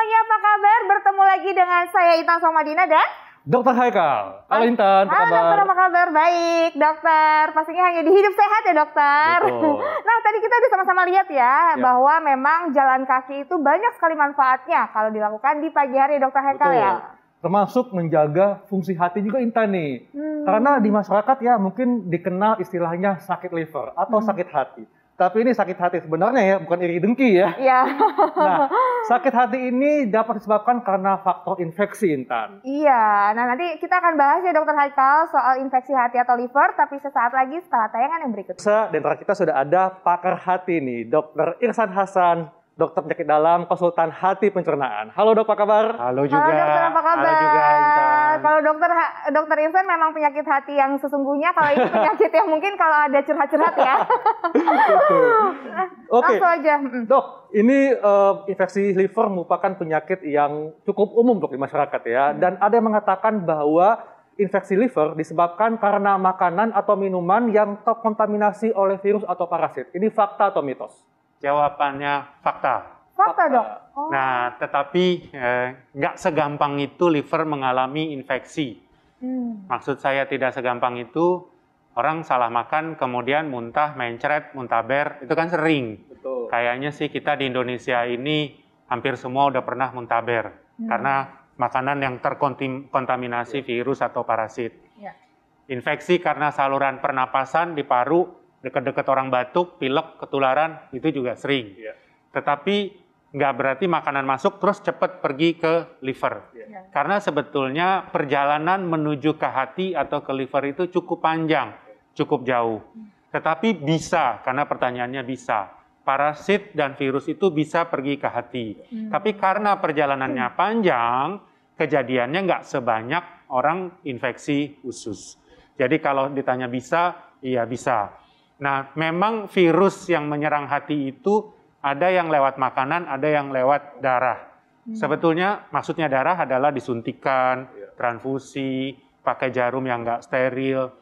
semuanya, apa kabar? Bertemu lagi dengan saya Intan Somadina dan Dokter Haikal. Halo Intan, apa kabar? Dokter, apa kabar? Baik, dokter. Pastinya hanya di Hidup Sehat ya, dokter. Betul. Nah, tadi kita udah sama-sama lihat ya, bahwa memang jalan kaki itu banyak sekali manfaatnya kalau dilakukan di pagi hari, dokter Haikal ya. Termasuk menjaga fungsi hati juga Intan nih. Karena di masyarakat ya mungkin dikenal istilahnya sakit liver atau sakit hati. Tapi ini sakit hati sebenarnya ya, bukan iri dengki ya. Iya. Nah, sakit hati ini dapat disebabkan karena faktor infeksi, Intan. Iya, nah nanti kita akan bahas ya dokter Haikal soal infeksi hati atau liver, tapi sesaat lagi setelah tayangan yang berikut. Di antara kita sudah ada pakar hati nih, Dokter Irsan Hasan, dokter penyakit dalam, konsultan hati pencernaan. Halo dok, apa kabar? Halo juga. Halo dokter, apa kabar? Halo juga, Intan. Kalau dokter Irsan memang penyakit hati yang sesungguhnya, kalau ini penyakit yang mungkin kalau ada curhat-curhat ya. Oke, langsung aja. dok, ini infeksi liver merupakan penyakit yang cukup umum dok di masyarakat ya. Dan ada yang mengatakan bahwa infeksi liver disebabkan karena makanan atau minuman yang terkontaminasi oleh virus atau parasit. Ini fakta atau mitos? Jawabannya fakta. Fakta dok. Oh. Nah, tetapi nggak segampang itu liver mengalami infeksi. Maksud saya tidak segampang itu, orang salah makan kemudian muntah, mencret, muntaber, itu kan sering. Betul. Kayaknya sih kita di Indonesia ini hampir semua udah pernah muntaber. Karena makanan yang terkontaminasi virus atau parasit. Ya. Infeksi karena saluran pernapasan di paru, dekat-dekat orang batuk, pilek, ketularan, itu juga sering. Tetapi nggak berarti makanan masuk terus cepat pergi ke liver. Karena sebetulnya perjalanan menuju ke hati atau ke liver itu cukup panjang, cukup jauh. Tetapi bisa, karena pertanyaannya bisa. Parasit dan virus itu bisa pergi ke hati. Tapi karena perjalanannya panjang, kejadiannya nggak sebanyak orang infeksi usus. Jadi kalau ditanya bisa, iya bisa. Nah, memang virus yang menyerang hati itu ada yang lewat makanan, ada yang lewat darah. Sebetulnya maksudnya darah adalah disuntikan, transfusi, pakai jarum yang nggak steril.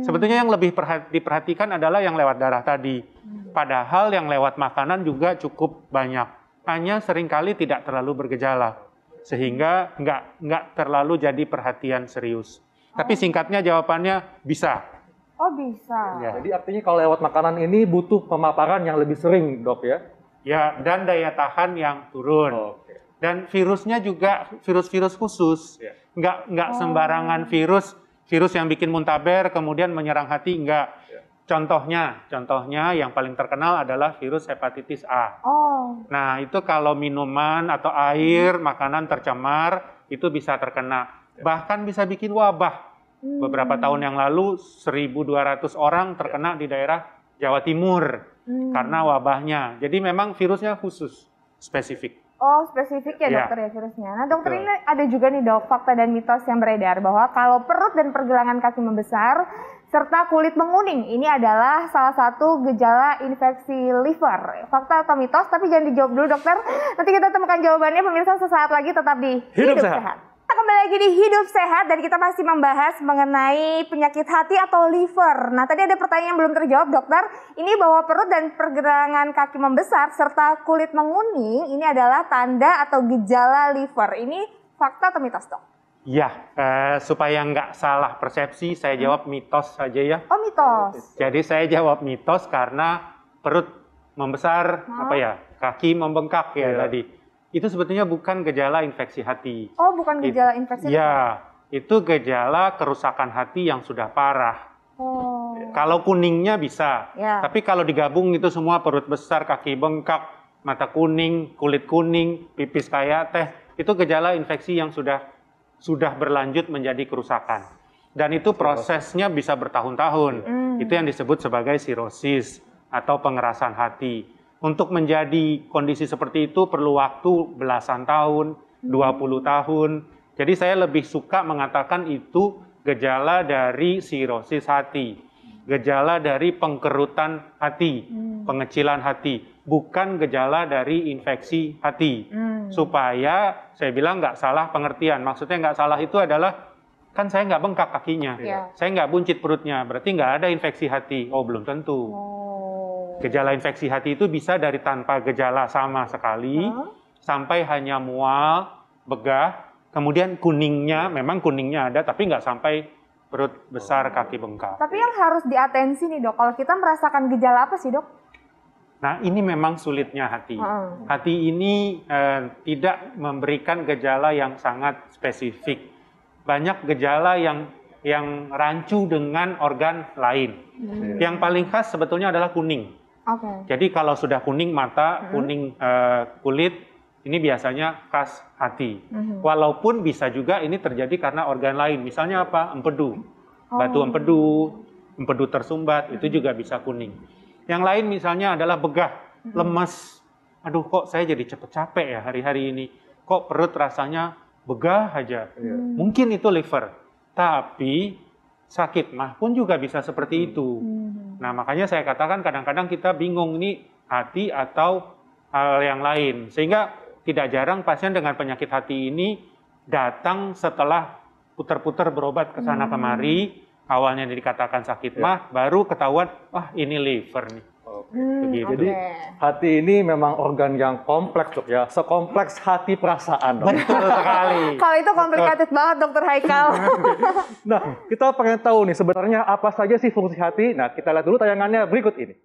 Sebetulnya yang lebih diperhatikan adalah yang lewat darah tadi. Padahal yang lewat makanan juga cukup banyak. Hanya seringkali tidak terlalu bergejala. Sehingga nggak terlalu jadi perhatian serius. Tapi singkatnya jawabannya bisa. Oh bisa. Ya. Jadi artinya kalau lewat makanan ini butuh pemaparan yang lebih sering dok ya? Ya, dan daya tahan yang turun. Dan virusnya juga virus-virus khusus. Nggak sembarangan virus yang bikin muntaber kemudian menyerang hati, nggak. Contohnya yang paling terkenal adalah virus hepatitis A. Nah, itu kalau minuman atau air, makanan tercemar, itu bisa terkena. Bahkan bisa bikin wabah. Beberapa tahun yang lalu 1.200 orang terkena di daerah Jawa Timur karena wabahnya. Jadi memang virusnya khusus, spesifik. Oh, spesifik ya dokter ya virusnya. Nah dokter, ini ada juga nih dok, fakta dan mitos yang beredar bahwa kalau perut dan pergelangan kaki membesar serta kulit menguning, ini adalah salah satu gejala infeksi liver. Fakta atau mitos? Tapi jangan dijawab dulu dokter. Nanti kita temukan jawabannya pemirsa sesaat lagi, tetap di Hidup Sehat. Kita kembali lagi di Hidup Sehat dan kita masih membahas mengenai penyakit hati atau liver. Nah tadi ada pertanyaan yang belum terjawab dokter. Ini bahwa perut dan pergelangan kaki membesar serta kulit menguning ini adalah tanda atau gejala liver. Ini fakta atau mitos dok? Ya, supaya nggak salah persepsi saya jawab mitos saja ya. Oh mitos. Jadi saya jawab mitos karena perut membesar, kaki membengkak ya tadi. Itu sebetulnya bukan gejala infeksi hati. Oh, bukan gejala infeksi hati? Ya, itu gejala kerusakan hati yang sudah parah. Kalau kuningnya bisa, tapi kalau digabung itu semua perut besar, kaki bengkak, mata kuning, kulit kuning, pipis kayak teh, itu gejala infeksi yang sudah berlanjut menjadi kerusakan. Dan itu prosesnya bisa bertahun-tahun. Itu yang disebut sebagai sirosis atau pengerasan hati. Untuk menjadi kondisi seperti itu perlu waktu belasan tahun, 20 tahun. Jadi saya lebih suka mengatakan itu gejala dari sirosis hati. Gejala dari pengkerutan hati, pengecilan hati. Bukan gejala dari infeksi hati. Supaya saya bilang nggak salah pengertian. Maksudnya nggak salah itu adalah, kan saya nggak bengkak kakinya. Saya nggak buncit perutnya. Berarti nggak ada infeksi hati. Oh, belum tentu. Gejala infeksi hati itu bisa dari tanpa gejala sama sekali sampai hanya mual, begah, kemudian kuningnya, memang kuningnya ada, tapi nggak sampai perut besar, kaki bengkak. Tapi yang harus diatensi nih dok, kalau kita merasakan gejala apa sih dok? Nah, ini memang sulitnya hati. Hati ini tidak memberikan gejala yang sangat spesifik. Banyak gejala yang rancu dengan organ lain. Yang paling khas sebetulnya adalah kuning. Jadi kalau sudah kuning mata, kuning kulit, ini biasanya khas hati. Walaupun bisa juga ini terjadi karena organ lain. Misalnya apa? Empedu. Batu empedu tersumbat, itu juga bisa kuning. Yang lain misalnya adalah begah, lemes. Aduh, kok saya jadi cepet capek ya hari-hari ini. Kok perut rasanya begah aja. Mungkin itu liver. Tapi sakit mah pun juga bisa seperti itu. Nah, makanya saya katakan kadang-kadang kita bingung ini hati atau hal yang lain. Sehingga tidak jarang pasien dengan penyakit hati ini datang setelah putar-putar berobat ke sana kemari. Awalnya dikatakan sakit mah, baru ketahuan, wah ini liver nih. Begitu. Jadi hati ini memang organ yang kompleks dok ya, sekompleks hati perasaan. Dok. Betul sekali. Kalau itu complicated banget dokter Haikal. Nah, kita pengen tahu nih sebenarnya apa saja sih fungsi hati. Nah, kita lihat dulu tayangannya berikut ini.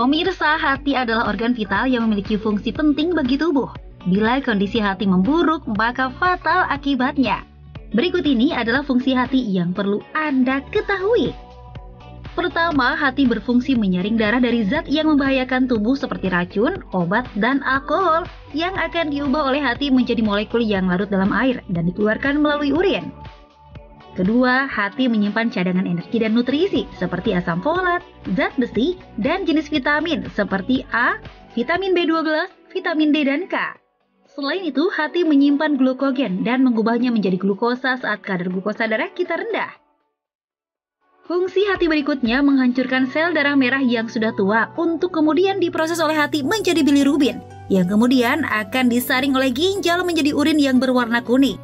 Pemirsa, hati adalah organ vital yang memiliki fungsi penting bagi tubuh. Bila kondisi hati memburuk, maka fatal akibatnya. Berikut ini adalah fungsi hati yang perlu Anda ketahui. Pertama, hati berfungsi menyaring darah dari zat yang membahayakan tubuh seperti racun, obat, dan alkohol yang akan diubah oleh hati menjadi molekul yang larut dalam air dan dikeluarkan melalui urin. Kedua, hati menyimpan cadangan energi dan nutrisi seperti asam folat, zat besi, dan jenis vitamin seperti A, vitamin B12, vitamin D, dan K. Selain itu, hati menyimpan glukogen dan mengubahnya menjadi glukosa saat kadar glukosa darah kita rendah. Fungsi hati berikutnya menghancurkan sel darah merah yang sudah tua untuk kemudian diproses oleh hati menjadi bilirubin, yang kemudian akan disaring oleh ginjal menjadi urin yang berwarna kuning.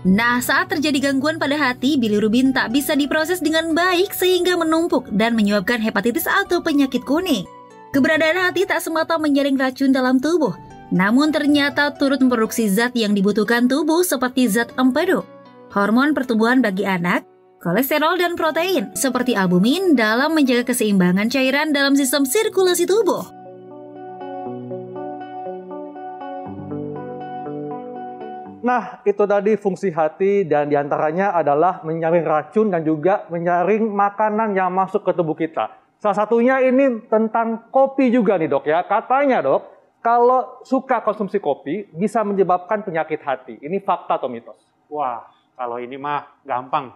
Nah, saat terjadi gangguan pada hati, bilirubin tak bisa diproses dengan baik sehingga menumpuk dan menyebabkan hepatitis atau penyakit kuning. Keberadaan hati tak semata menyaring racun dalam tubuh, namun ternyata turut memproduksi zat yang dibutuhkan tubuh seperti zat empedu, hormon pertumbuhan bagi anak, kolesterol dan protein seperti albumin dalam menjaga keseimbangan cairan dalam sistem sirkulasi tubuh. Nah, itu tadi fungsi hati dan diantaranya adalah menyaring racun dan juga menyaring makanan yang masuk ke tubuh kita. Salah satunya ini tentang kopi juga nih dok ya. Katanya dok, kalau suka konsumsi kopi bisa menyebabkan penyakit hati. Ini fakta atau mitos? Wah, kalau ini mah gampang.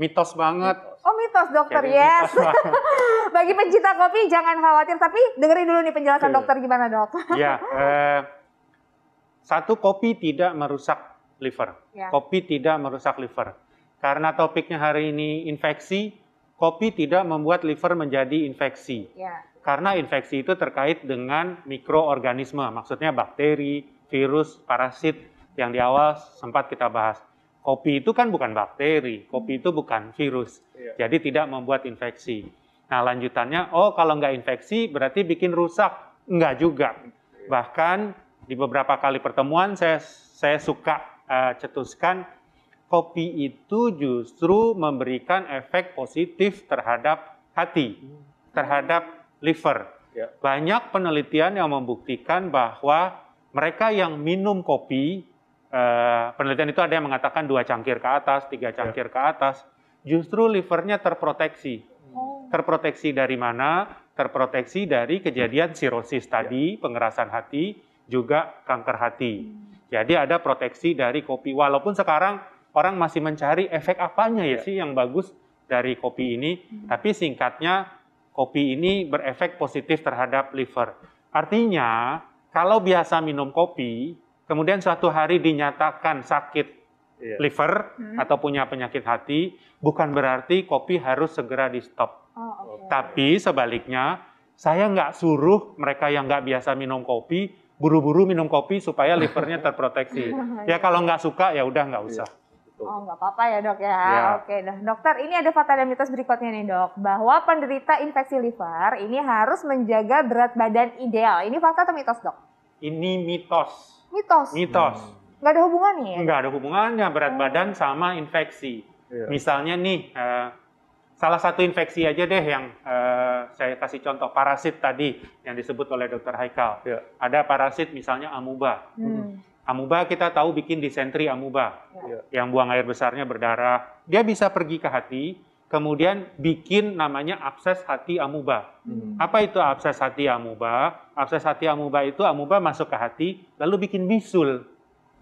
Mitos banget. Oh mitos dokter, Jadi yes. mitos banget. Bagi pencinta kopi jangan khawatir, tapi dengerin dulu nih penjelasan dokter gimana dok. Ya, satu, kopi tidak merusak liver. Kopi tidak merusak liver. Karena topiknya hari ini infeksi, kopi tidak membuat liver menjadi infeksi. Karena infeksi itu terkait dengan mikroorganisme, maksudnya bakteri, virus, parasit yang di awal sempat kita bahas. Kopi itu kan bukan bakteri, kopi itu bukan virus, jadi tidak membuat infeksi. Nah lanjutannya, oh kalau nggak infeksi berarti bikin rusak. Enggak juga. Bahkan di beberapa kali pertemuan saya suka cetuskan, kopi itu justru memberikan efek positif terhadap hati, terhadap liver. Banyak penelitian yang membuktikan bahwa mereka yang minum kopi, penelitian itu ada yang mengatakan 2 cangkir ke atas, 3 cangkir ke atas, justru livernya terproteksi. Terproteksi dari mana? Terproteksi dari kejadian sirosis tadi, pengerasan hati, juga kanker hati. Jadi ada proteksi dari kopi. Walaupun sekarang orang masih mencari efek apanya ya sih yang bagus dari kopi ini, tapi singkatnya, kopi ini berefek positif terhadap liver. Artinya, kalau biasa minum kopi, kemudian suatu hari dinyatakan sakit liver atau punya penyakit hati, bukan berarti kopi harus segera di-stop. Tapi sebaliknya, saya nggak suruh mereka yang nggak biasa minum kopi, buru-buru minum kopi supaya livernya terproteksi. Ya kalau nggak suka, ya udah nggak usah. betul. Oh, nggak apa-apa ya dok ya. Ya. Oke, nah dokter ini ada fakta dan mitos berikutnya nih dok, bahwa penderita infeksi liver ini harus menjaga berat badan ideal. Ini fakta atau mitos dok? Ini mitos. Mitos. Mitos. Nggak ada hubungannya ya? Nggak ada hubungannya berat badan sama infeksi. Iya. Misalnya nih, salah satu infeksi aja deh yang saya kasih contoh, parasit tadi yang disebut oleh Dr. Haikal. Iya. Ada parasit misalnya amuba. Amuba kita tahu bikin disentri amuba, yang buang air besarnya berdarah. Dia bisa pergi ke hati, kemudian bikin namanya abses hati amuba. Apa itu abses hati amuba? Abses hati amuba itu amuba masuk ke hati, lalu bikin bisul.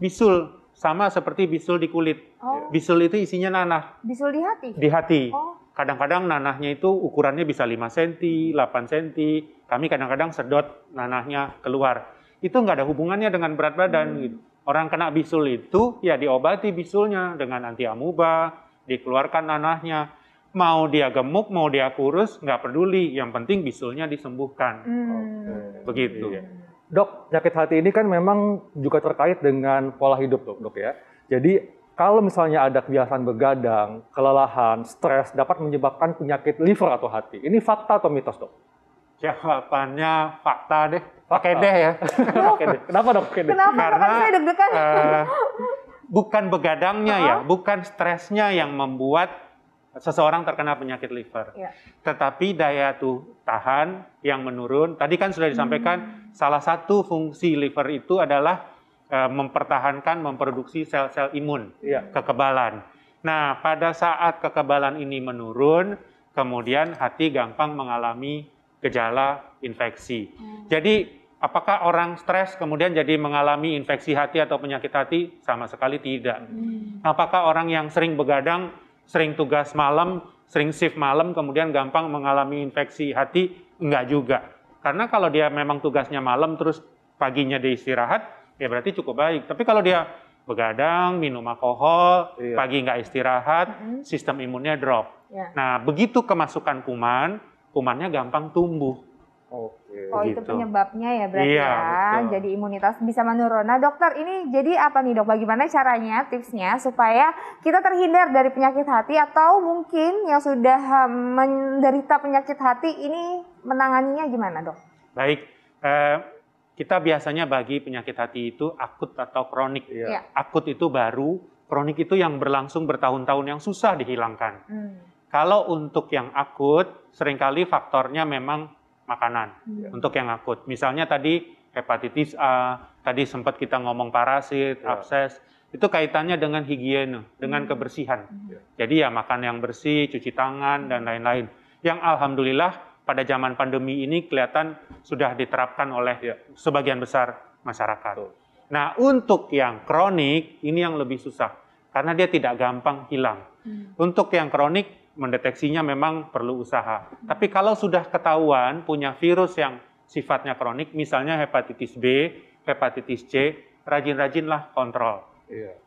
Bisul sama seperti bisul di kulit. Oh. Bisul itu isinya nanah Bisul di hati? di hati. Oh. Kadang-kadang nanahnya itu ukurannya bisa 5 cm, 8 cm. Kami kadang-kadang sedot nanahnya keluar. Itu nggak ada hubungannya dengan berat badan. Gitu. Orang kena bisul itu, ya diobati bisulnya dengan anti amuba, dikeluarkan nanahnya. Mau dia gemuk, mau dia kurus, nggak peduli. Yang penting bisulnya disembuhkan. Begitu. Iya. Dok, penyakit hati ini kan memang juga terkait dengan pola hidup dok ya. Jadi kalau misalnya ada kebiasaan begadang, kelelahan, stres dapat menyebabkan penyakit liver atau hati. Ini fakta atau mitos dok? Jawabannya fakta deh. Pakai deh ya. Oke deh. Kenapa dok? Oke deh. Kenapa? Karena Karena saya deg-degan. bukan begadangnya ya, bukan stresnya yang membuat seseorang terkena penyakit liver. Iya. Tetapi daya tahan yang menurun. Tadi kan sudah disampaikan salah satu fungsi liver itu adalah mempertahankan, memproduksi sel-sel imun, kekebalan. Nah, pada saat kekebalan ini menurun, kemudian hati gampang mengalami gejala infeksi. Jadi, apakah orang stres kemudian jadi mengalami infeksi hati atau penyakit hati? Sama sekali tidak. Apakah orang yang sering begadang, sering tugas malam, sering shift malam, kemudian gampang mengalami infeksi hati? Enggak juga. Karena kalau dia memang tugasnya malam, terus paginya dia istirahat, ya berarti cukup baik. Tapi kalau dia begadang, minum alkohol, pagi nggak istirahat, sistem imunnya drop. Nah, begitu kemasukan kuman, kumannya gampang tumbuh. Oke. Oh, itu penyebabnya ya berarti Iya, ya. betul. Jadi imunitas bisa menurun. Nah, dokter, ini jadi apa nih, Dok? Bagaimana caranya, tipsnya supaya kita terhindar dari penyakit hati atau mungkin yang sudah menderita penyakit hati ini menanganinya gimana, Dok? Baik, kita biasanya bagi penyakit hati itu akut atau kronik. Iya. Akut itu baru, kronik itu yang berlangsung bertahun-tahun yang susah dihilangkan. Kalau untuk yang akut, seringkali faktornya memang makanan. Untuk yang akut, misalnya tadi hepatitis A, tadi sempat kita ngomong parasit, abses, itu kaitannya dengan higiene, dengan kebersihan. Jadi ya makan yang bersih, cuci tangan, dan lain-lain. Yang alhamdulillah pada zaman pandemi ini kelihatan sudah diterapkan oleh sebagian besar masyarakat. Nah, untuk yang kronik, ini yang lebih susah, karena dia tidak gampang hilang. Untuk yang kronik, mendeteksinya memang perlu usaha. Tapi kalau sudah ketahuan punya virus yang sifatnya kronik, misalnya hepatitis B, hepatitis C, rajin-rajinlah kontrol.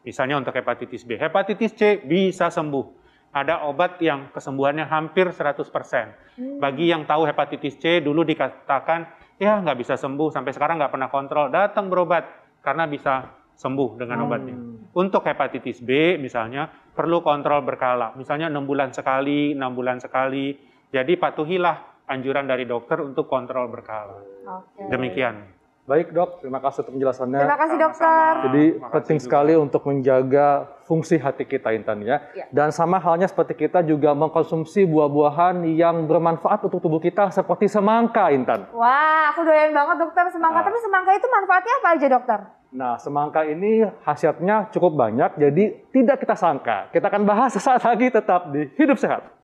Misalnya untuk hepatitis B. Hepatitis C bisa sembuh. Ada obat yang kesembuhannya hampir 100%. Bagi yang tahu hepatitis C, dulu dikatakan, ya nggak bisa sembuh, sampai sekarang nggak pernah kontrol, datang berobat, karena bisa sembuh dengan obatnya. Untuk hepatitis B misalnya, perlu kontrol berkala. Misalnya 6 bulan sekali, 6 bulan sekali. Jadi patuhilah anjuran dari dokter untuk kontrol berkala. Demikian. Baik dok, terima kasih untuk penjelasannya. Terima kasih dokter. Jadi penting sekali untuk menjaga fungsi hati kita Intan ya. Dan sama halnya seperti kita juga mengkonsumsi buah-buahan yang bermanfaat untuk tubuh kita seperti semangka Intan. Wah, aku doyan banget dokter semangka. Tapi semangka itu manfaatnya apa aja dokter? Nah, semangka ini khasiatnya cukup banyak, jadi tidak kita sangka. Kita akan bahas sesaat lagi, tetap di Hidup Sehat.